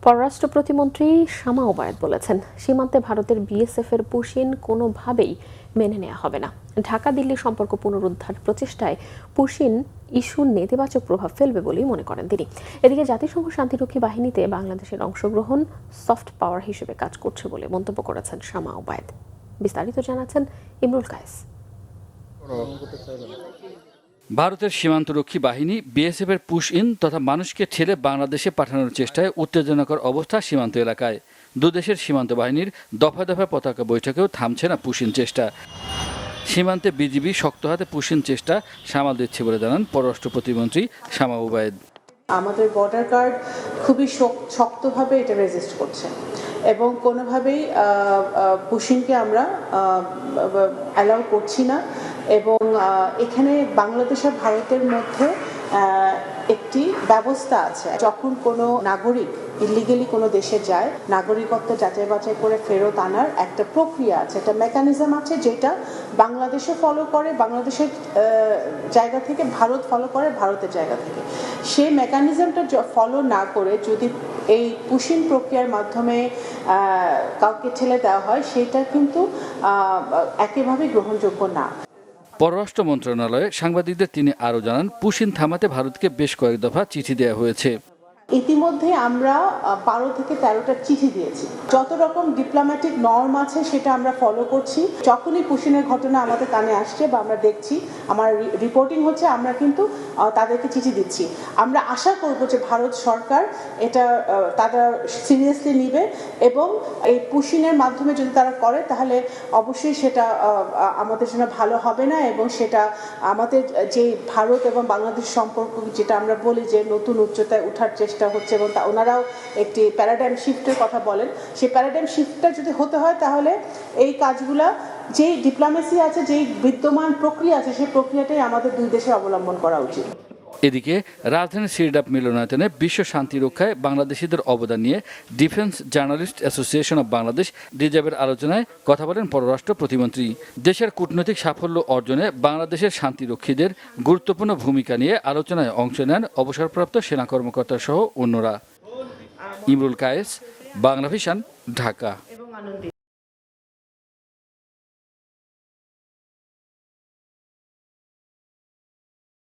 পররাষ্ট্র প্রতিমন্ত্রী শামা ওবায়দ বলেছেন, সীমান্তে ভারতের বিএসএফ এর পুশিন কোনোভাবেই মেনে নেওয়া হবে না। ঢাকা দিল্লি সম্পর্ক পুনরুদ্ধার প্রচেষ্টায় পুশিন ইস্যুর নেতিবাচক প্রভাব ফেলবে বলেই মনে করেন তিনি। এদিকে জাতিসংঘ শান্তিরক্ষী বাহিনীতে বাংলাদেশের অংশগ্রহণ সফট পাওয়ার হিসেবে কাজ করছে বলে মন্তব্য করেছেন শামা ওবায়দ। বিস্তারিত জানাচ্ছেন ইমরুল কায়েস। ভারতের সীমান্তরক্ষী বাহিনী বিএসএফ এর পুশ ইন তথা মানুষকে ঠেলে বাংলাদেশে পাঠানোর চেষ্টায় উত্তেজনাকর অবস্থা সীমান্ত এলাকায়। দুদেশের সীমান্ত বাহিনীর দফায় দফায় পতাকা বৈঠকেও থামছে না পুশ ইন চেষ্টা। সীমান্তে বিজিবি শক্ত হাতে পুশ ইন চেষ্টা সামাল দিচ্ছে বলে জানান পররাষ্ট্র প্রতিমন্ত্রী শামা ওবায়দ। আমাদের বর্ডার গার্ড খুবই শক্তভাবে এটা রেজিস্ট করছে এবং কোনোভাবেই পুশিংকে আমরা অ্যালাউ করছি না। এবং এখানে বাংলাদেশ আর ভারতের মধ্যে একটি ব্যবস্থা আছে, যখন কোনো নাগরিক ইলিগেলি কোনো দেশে যায়, নাগরিকত্ব যাচাই বাছাই করে ফেরত আনার একটা প্রক্রিয়া আছে, একটা মেকানিজম আছে, যেটা বাংলাদেশে ফলো করে বাংলাদেশের জায়গা থেকে, ভারত ফলো করে ভারতের জায়গা থেকে। সেই মেকানিজমটা ফলো না করে যদি এই পুশিং প্রক্রিয়ার মাধ্যমে কাউকে ঠেলে দেওয়া হয়, সেটা কিন্তু একেবারেই গ্রহণযোগ্য না। পররাষ্ট্র মন্ত্রণালয়ে সাংবাদিকদের তিনি আরও জানান, পুশিন থামাতে ভারতকে বেশ কয়েক দফা চিঠি দেওয়া হয়েছে। ইতিমধ্যে আমরা 12 থেকে 13টা চিঠি দিয়েছি। যত রকম ডিপ্লোম্যাটিক নর্ম আছে সেটা আমরা ফলো করছি। যখনই পুশিনের ঘটনা আমাদের কানে আসছে বা আমরা দেখছি, আমার রিপোর্টিং হচ্ছে, আমরা কিন্তু তাদেরকে চিঠি দিচ্ছি। আমরা আশা করব যে ভারত সরকার এটা তারা সিরিয়াসলি নেবে এবং এই পুশিনের মাধ্যমে যদি তারা করে, তাহলে অবশ্যই সেটা আমাদের জন্য ভালো হবে না এবং সেটা আমাদের যে ভারত এবং বাংলাদেশ সম্পর্ক, যেটা আমরা বলি যে নতুন উচ্চতায় ওঠার চেষ্টা হচ্ছে, এবং ওনারাও একটি প্যারাডাইম শিফটের কথা বলেন, সেই প্যারাডাইম শিফটটা যদি হতে হয়, তাহলে এই কাজগুলা, যেই ডিপ্লোমেসি আছে, যেই বিদ্যমান প্রক্রিয়া আছে, সেই প্রক্রিয়াটাই আমাদের দুই দেশে অবলম্বন করা উচিত। এদিকে রাজধানীর সিরডাপ মিলনায়তনে বিশ্ব শান্তি রক্ষায় বাংলাদেশিদের অবদান নিয়ে defence journalist association of Bangladesh ডিজাবের আলোচনায় কথা বলেন পররাষ্ট্র প্রতিমন্ত্রী। দেশের কূটনৈতিক সাফল্য অর্জনে বাংলাদেশের শান্তিরক্ষীদের গুরুত্বপূর্ণ ভূমিকা নিয়ে আলোচনায় অংশ নেন অবসরপ্রাপ্ত সেনা কর্মকর্তা সহ অন্যরা। ইমরুল কায়েস, বাংলা ভিশন, ঢাকা।